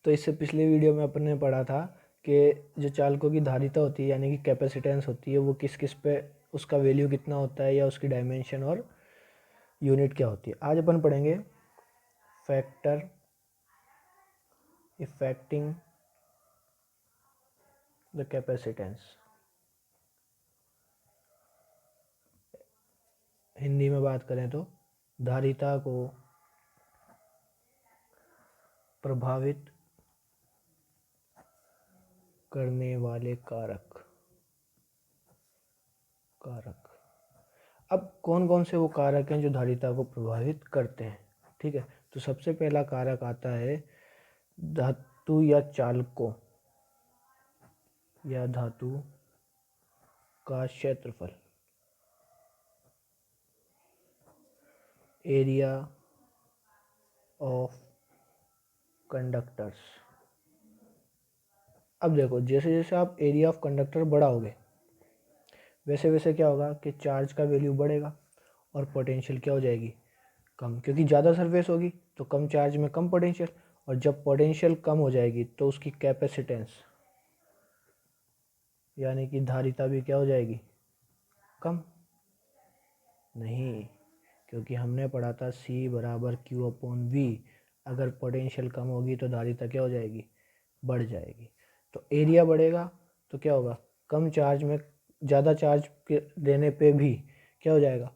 तो इससे पिछले वीडियो में अपन ने पढ़ा था कि जो चालकों की धारिता होती है यानी कि कैपेसिटेंस होती है वो किस किस पे उसका वैल्यू कितना होता है या उसकी डायमेंशन और यूनिट क्या होती है। आज अपन पढ़ेंगे factor affecting the capacitance. Hindi में बात करें तो धारिता को प्रभावित करने वाले कारक। अब कौन कौन से वो कारक हैं जो धारिता को प्रभावित करते हैं। ठीक है, तो सबसे पहला कारक आता है धातु या चालकों या धातु का क्षेत्रफल, एरिया ऑफ कंडक्टर्स। अब देखो, जैसे जैसे आप एरिया ऑफ कंडक्टर बढ़ाओगे वैसे वैसे क्या होगा कि चार्ज का वैल्यू बढ़ेगा और पोटेंशियल क्या हो जाएगी, कम, क्योंकि ज़्यादा सरफेस होगी तो कम चार्ज में कम पोटेंशियल, और जब पोटेंशियल कम हो जाएगी तो उसकी कैपेसिटेंस यानी कि धारिता भी क्या हो जाएगी, कम। नहीं, क्योंकि हमने पढ़ा था C बराबर Q/V। अगर पोटेंशियल कम होगी तो धारिता क्या हो जाएगी, बढ़ जाएगी। तो एरिया बढ़ेगा तो क्या होगा, कम चार्ज में ज़्यादा चार्ज देने पे भी क्या हो जाएगा,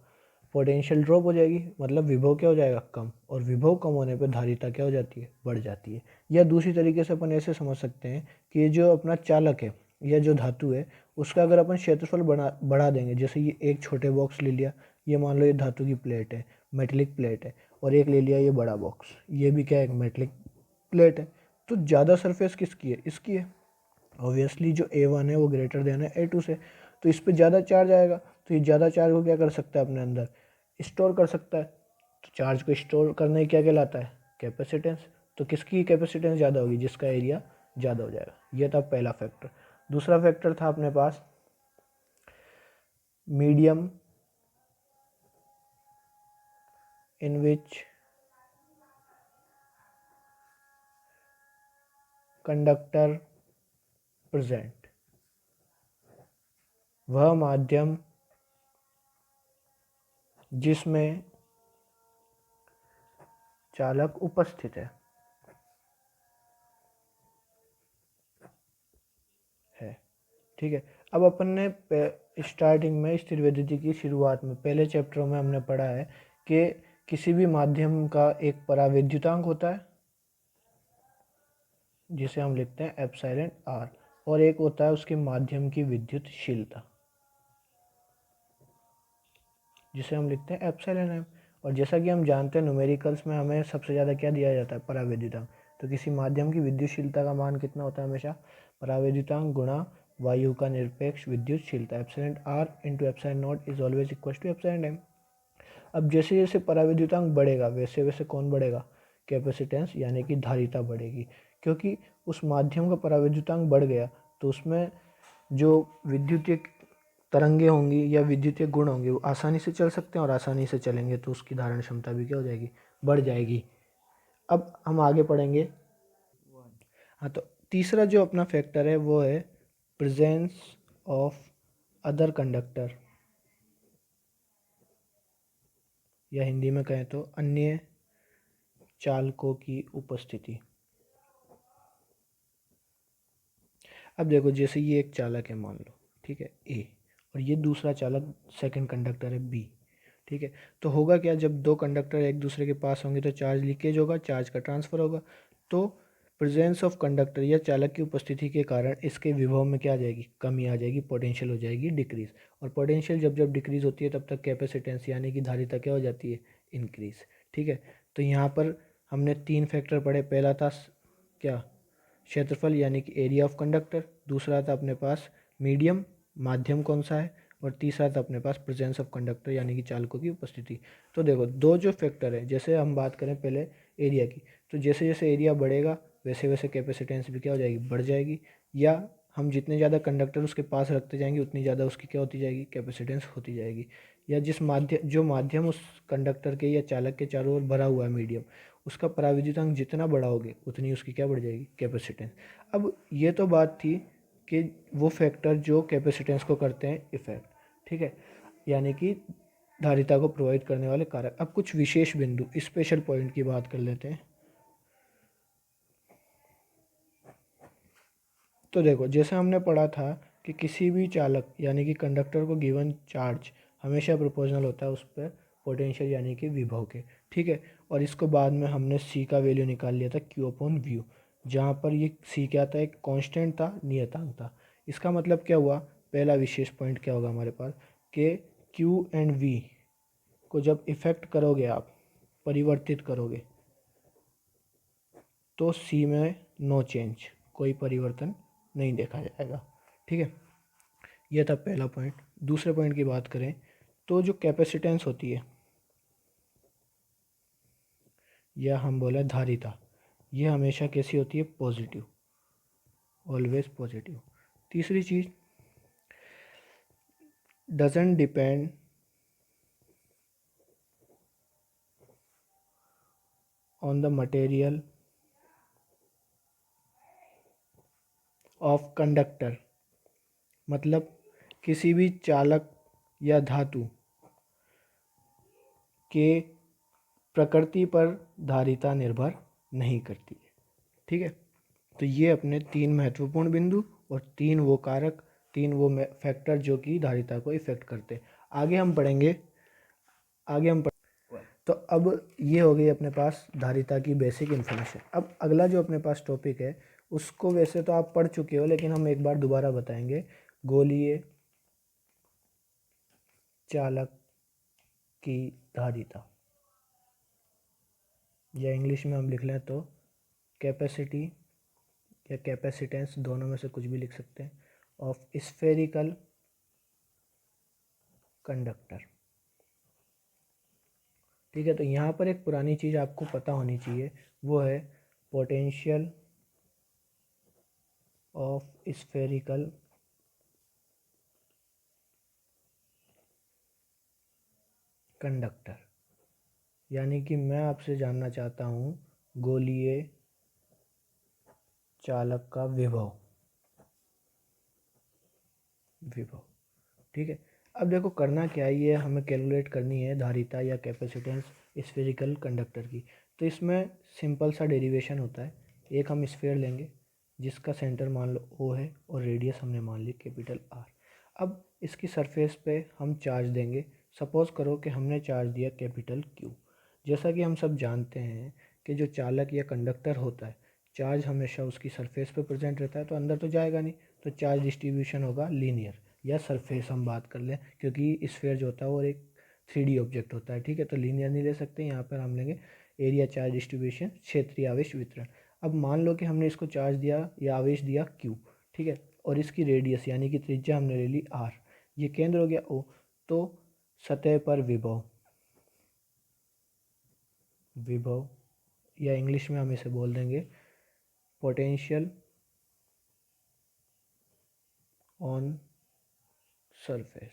पोटेंशियल ड्रॉप हो जाएगी, मतलब विभव क्या हो जाएगा, कम, और विभव कम होने पे धारिता क्या हो जाती है, बढ़ जाती है। या दूसरी तरीके से अपन ऐसे समझ सकते हैं कि ये जो अपना चालक है या जो धातु है उसका अगर अपन क्षेत्रफल बढ़ा देंगे, जैसे ये एक छोटे बॉक्स ले लिया, ये मान लो ये धातु की प्लेट है, मेटलिक प्लेट है, और एक ले लिया ये बड़ा बॉक्स, ये भी क्या है, मेटलिक प्लेट है, तो ज़्यादा सरफेस किसकी है, इसकी है। ऑब्वियसली जो A1 है वो ग्रेटर देन है A2 से, तो इस पर ज़्यादा चार्ज आएगा, तो ये ज़्यादा चार्ज को क्या कर सकता है, अपने अंदर स्टोर कर सकता है। तो चार्ज को स्टोर करने क्या कहलाता है, कैपेसिटेंस। तो किसकी कैपेसिटेंस ज़्यादा होगी, जिसका एरिया ज़्यादा हो जाएगा। ये था पहला फैक्टर। दूसरा फैक्टर था अपने पास medium in which conductor present, वह माध्यम जिसमें चालक उपस्थित है। ठीक है, अब अपन ने स्टार्टिंग में स्थिर विद्युत की शुरुआत में पहले चैप्टरों में हमने पढ़ा है कि किसी भी माध्यम का एक परावैद्युतांक होता है जिसे हम लिखते हैं एप्सिलॉन आर, और एक होता है उसके माध्यम की विद्युतशीलता जिसे हम लिखते हैं एप्सिलॉन एम। और जैसा कि हम जानते हैं न्यूमेरिकल्स में हमें सबसे ज़्यादा क्या दिया जाता है, परावैद्युतांक। तो किसी माध्यम की विद्युतशीलता का मान कितना होता है, हमेशा परावैद्युतांक गुणा वायु का निरपेक्ष विद्युतशीलता, epsilon r into epsilon naught is always equal to epsilon m. अब जैसे जैसे परावैद्युतांक बढ़ेगा वैसे वैसे कौन बढ़ेगा, कैपेसिटेंस यानी कि धारिता बढ़ेगी, क्योंकि उस माध्यम का परावैद्युतांक बढ़ गया तो उसमें जो विद्युतीय तरंगे होंगी या विद्युतीय गुण होंगे वो आसानी से चल सकते हैं, और आसानी से चलेंगे तो उसकी धारण क्षमता भी क्या हो जाएगी, बढ़ जाएगी। अब हम आगे पढ़ेंगे। हाँ, तो तीसरा जो अपना फैक्टर है वो है प्रेजेंस ऑफ अदर कंडक्टर, या हिंदी में कहें तो अन्य चालकों की उपस्थिति। अब देखो, जैसे ये एक चालक है मान लो, ठीक है, ए, और ये दूसरा चालक सेकंड कंडक्टर है बी। ठीक है, तो होगा क्या, जब दो कंडक्टर एक दूसरे के पास होंगे तो चार्ज लीकेज होगा, चार्ज का ट्रांसफर होगा। तो प्रेजेंस ऑफ कंडक्टर या चालक की उपस्थिति के कारण इसके विभव में क्या आ जाएगी, कमी आ जाएगी, पोटेंशियल हो जाएगी डिक्रीज। और पोटेंशियल जब जब डिक्रीज होती है तब तक कैपेसिटेंस यानी कि धारिता क्या हो जाती है, इंक्रीज। ठीक है, तो यहाँ पर हमने तीन फैक्टर पढ़े। पहला था क्या, क्षेत्रफल यानी कि एरिया ऑफ कंडक्टर, दूसरा था अपने पास मीडियम, माध्यम कौन सा है, और तीसरा था अपने पास प्रेजेंस ऑफ कंडक्टर यानी कि चालकों की उपस्थिति। तो देखो, दो जो फैक्टर है, जैसे हम बात करें पहले एरिया की, तो जैसे जैसे एरिया बढ़ेगा वैसे वैसे कैपेसिटेंस भी क्या हो जाएगी, बढ़ जाएगी। या हम जितने ज़्यादा कंडक्टर उसके पास रखते जाएंगे उतनी ज़्यादा उसकी क्या होती जाएगी, कैपेसिटेंस होती जाएगी। या जिस माध्यम, जो माध्यम उस कंडक्टर के या चालक के चारों ओर भरा हुआ है मीडियम, उसका पराविद्युतांक जितना बढ़ाओगे उतनी उसकी क्या बढ़ जाएगी, कैपेसिटेंस। अब ये तो बात थी कि वो फैक्टर जो कैपेसिटेंस को करते हैं इफेक्ट, ठीक है, यानी कि धारिता को प्रोवाइड करने वाले कारक। अब कुछ विशेष बिंदु, स्पेशल पॉइंट की बात कर लेते हैं। तो देखो, जैसे हमने पढ़ा था कि किसी भी चालक यानी कि कंडक्टर को गिवन चार्ज हमेशा प्रोपोर्शनल होता है उस पर पोटेंशियल यानी कि विभव के, ठीक है। और इसको बाद में हमने सी का वैल्यू निकाल लिया था क्यू अपॉन व्यू, जहाँ पर ये सी क्या था, एक कांस्टेंट था, नियतांक था। इसका मतलब क्या हुआ, पहला विशेष पॉइंट क्या होगा हमारे पास कि क्यू एंड वी को जब इफेक्ट करोगे आप, परिवर्तित करोगे, तो सी में नो चेंज, कोई परिवर्तन नहीं देखा जाएगा, ठीक है। यह था पहला पॉइंट। दूसरे पॉइंट की बात करें तो जो कैपेसिटेंस होती है या हम बोले धारिता, यह हमेशा कैसी होती है, पॉजिटिव, ऑलवेज पॉजिटिव। तीसरी चीज, doesn't depend on the material of conductor, मतलब किसी भी चालक या धातु के प्रकृति पर धारिता निर्भर नहीं करती है, ठीक है। तो ये अपने तीन महत्वपूर्ण बिंदु और तीन वो कारक, तीन वो फैक्टर जो कि धारिता को इफेक्ट करते हैं। आगे हम पढ़ेंगे, तो अब ये हो गई अपने पास धारिता की बेसिक इन्फॉर्मेशन। अब अगला जो अपने पास टॉपिक है उसको वैसे तो आप पढ़ चुके हो, लेकिन हम एक बार दोबारा बताएंगे। गोलीय चालक की धारिता, या इंग्लिश में हम लिख लें तो कैपेसिटी या कैपेसिटेंस, दोनों में से कुछ भी लिख सकते हैं, ऑफ स्फेरिकल कंडक्टर, ठीक है। तो यहाँ पर एक पुरानी चीज़ आपको पता होनी चाहिए, वो है पोटेंशियल ऑफ स्फेरिकल कंडक्टर। यानी कि मैं आपसे जानना चाहता हूँ गोलीय चालक का विभव, ठीक है। अब देखो करना क्या है, ये हमें कैलकुलेट करनी है धारिता या कैपेसिटेंस स्फेरिकल कंडक्टर की। तो इसमें सिंपल सा डेरिवेशन होता है। एक हम स्फेयर लेंगे जिसका सेंटर मान लो O है और रेडियस हमने मान ली कैपिटल R। अब इसकी सरफेस पे हम चार्ज देंगे। सपोज़ करो कि हमने चार्ज दिया कैपिटल Q। जैसा कि हम सब जानते हैं कि जो चालक या कंडक्टर होता है, चार्ज हमेशा उसकी सरफेस पे प्रेजेंट रहता है, तो अंदर तो जाएगा नहीं, तो चार्ज डिस्ट्रीब्यूशन होगा लीनियर, या सरफेस हम बात कर लें, क्योंकि स्फेयर जो होता है वो एक 3D ऑब्जेक्ट होता है, ठीक है। तो लीनियर नहीं ले सकते, यहाँ पर हम लेंगे एरिया चार्ज डिस्ट्रीब्यूशन, क्षेत्रीय आवेश वितरण। अब मान लो कि हमने इसको चार्ज दिया या आवेश दिया Q, ठीक है, और इसकी रेडियस यानी कि त्रिज्या हमने ले ली R, ये केंद्र हो गया O। तो सतह पर विभव या इंग्लिश में हम इसे बोल देंगे potential on surface,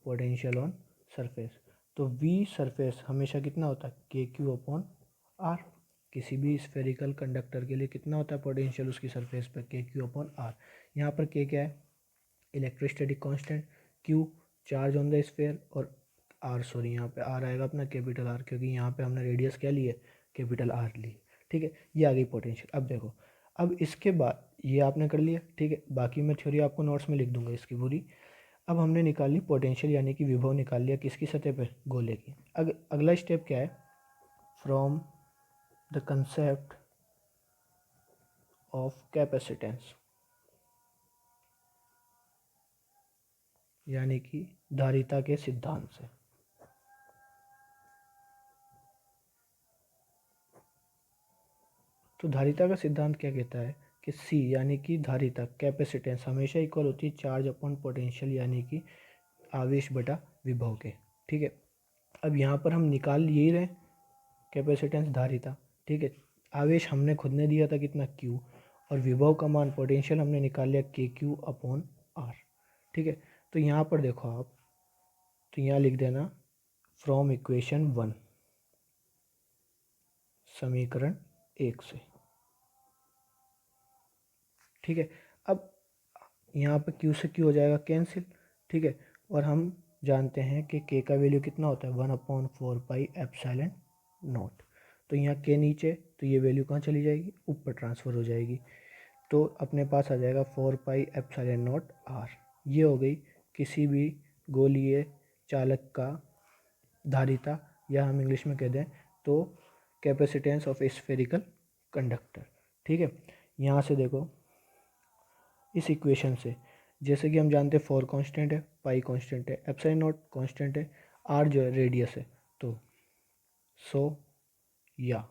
potential on surface. तो V सरफेस हमेशा कितना होता है, KQ अपॉन R। किसी भी स्फेरिकल कंडक्टर के लिए कितना होता है पोटेंशियल उसकी सरफेस पर, KQ अपॉन R। यहाँ पर K क्या है, electrostatic constant, Q charge on the sphere, और R यहाँ पे R आएगा अपना कैपिटल R, क्योंकि यहाँ पे हमने रेडियस क्या ली है, कैपिटल R ली है, ठीक है। ये आ गई पोटेंशियल। अब देखो, अब इसके बाद ये आपने कर लिया, ठीक है, बाकी मैं थ्योरी आपको नोट्स में लिख दूंगा इसकी पूरी। अब हमने निकाल ली पोटेंशियल यानी कि विभव निकाल लिया, किसकी सतह पे, गोले की। अगला स्टेप क्या है, from the concept of capacitance, यानी कि धारिता के सिद्धांत से। तो धारिता का सिद्धांत क्या कहता है कि C यानी कि धारिता, कैपेसिटेंस हमेशा इक्वल होती है चार्ज अपॉन पोटेंशियल यानी कि आवेश बटा विभव के, ठीक है। अब यहाँ पर हम निकाल यही रहे कैपेसिटेंस धारिता, ठीक है। आवेश हमने खुद ने दिया था कितना, Q, और विभव का मान पोटेंशियल हमने निकाल लिया KQ अपॉन R, ठीक है। तो यहाँ पर देखो आप, तो यहाँ लिख देना फ्रॉम इक्वेशन 1 समीकरण 1 से। ठीक है, अब यहाँ पे Q से Q हो जाएगा कैंसिल। ठीक है, और हम जानते हैं कि K का वैल्यू कितना होता है 1/4 पाई एप्सिलॉन नॉट। तो यहाँ K नीचे, तो ये वैल्यू कहाँ चली जाएगी, ऊपर ट्रांसफ़र हो जाएगी। तो अपने पास आ जाएगा 4 पाई एप्सिलॉन नॉट R। ये हो गई किसी भी गोलीय चालक का धारिता, या हम इंग्लिश में कह दें तो capacitance of A spherical conductor. ठीक है, यहाँ से देखो इस इक्वेशन से, जैसे कि हम जानते हैं 4 कांस्टेंट है, पाई कांस्टेंट है, एप्सिलॉन नॉट कांस्टेंट है, आर जो है रेडियस है, तो 100 या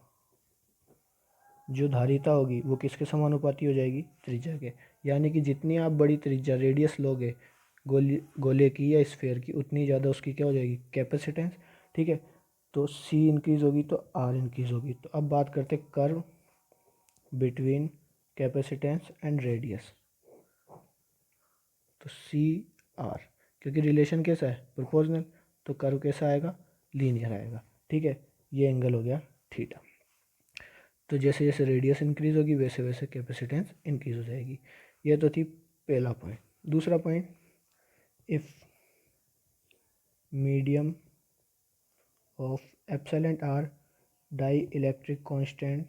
जो धारिता होगी वो किसके समानुपाती हो जाएगी, त्रिज्या के। यानी कि जितनी आप बड़ी त्रिज्या रेडियस लोगे गोले की या स्फेयर की, उतनी ज़्यादा उसकी क्या हो जाएगी, कैपेसिटेंस। ठीक है, तो सी इंक्रीज़ होगी तो आर इंक्रीज़ होगी। तो अब बात करते हैं curve between capacitance and radius. तो सी आर, क्योंकि रिलेशन कैसा है, प्रोपोर्शनल, तो कर्व कैसा आएगा, लीनियर आएगा। ठीक है, ये एंगल हो गया थीटा। तो जैसे जैसे रेडियस इंक्रीज होगी वैसे वैसे कैपेसिटेंस इंक्रीज हो जाएगी। यह तो थी पहला पॉइंट। दूसरा point, if medium of epsilon r dielectric constant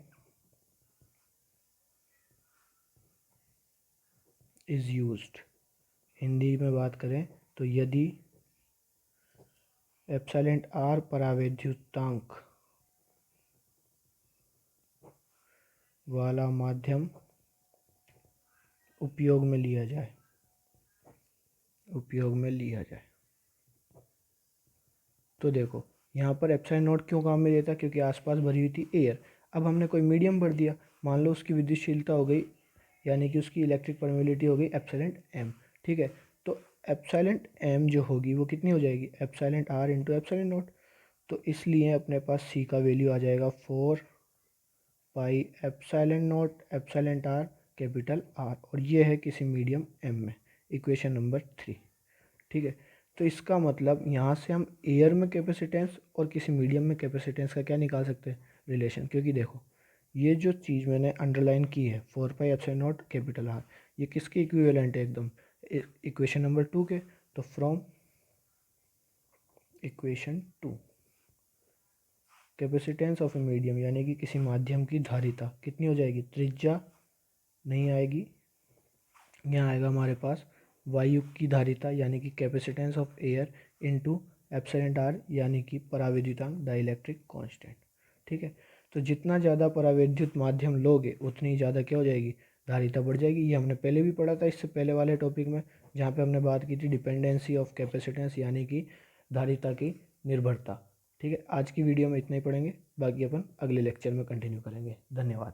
is used. Hindi में बात करें तो यदि एप्सिलॉन आर परावैद्युतांक वाला माध्यम उपयोग में लिया जाए, तो देखो यहाँ पर एप्सिलॉन नॉट क्यों काम में देता, क्योंकि आसपास भरी हुई थी एयर। अब हमने कोई मीडियम भर दिया, मान लो उसकी विद्युतशीलता हो गई, यानी कि उसकी इलेक्ट्रिक परमेबिलिटी हो गई एप्सिलॉन एम। ठीक है, तो एप्सिलॉन एम जो होगी वो कितनी हो जाएगी, epsilon r into epsilon naught. तो इसलिए अपने पास सी का वैल्यू आ जाएगा 4 pi epsilon not epsilon R capital R, और ये है किसी मीडियम एम में, इक्वेशन नंबर 3। ठीक है, तो इसका मतलब यहाँ से हम एयर में कैपेसिटेंस और किसी मीडियम में कैपेसिटेंस का क्या निकाल सकते हैं, रिलेशन। क्योंकि देखो ये जो चीज़ मैंने अंडरलाइन की है 4 pi epsilon not capital R, ये किसके इक्विवेलेंट है, एकदम इक्वेशन नंबर 2 के। तो from equation 2 capacitance of a medium, यानी कि किसी माध्यम की धारिता कितनी हो जाएगी, त्रिज्या नहीं आएगी, यहाँ आएगा हमारे पास वायु की धारिता यानी कि capacitance of air into epsilon r यानी कि परावैद्युतांक डाइलेक्ट्रिक कांस्टेंट। ठीक है, तो जितना ज़्यादा परावैद्युत माध्यम लोगे उतनी ज़्यादा क्या हो जाएगी, धारिता बढ़ जाएगी। ये हमने पहले भी पढ़ा था इससे पहले वाले टॉपिक में, जहाँ पे हमने बात की थी डिपेंडेंसी ऑफ कैपेसिटेंस यानी कि धारिता की निर्भरता। ठीक है, आज की वीडियो में इतना ही पढ़ेंगे, बाकी अपन अगले लेक्चर में कंटिन्यू करेंगे। धन्यवाद।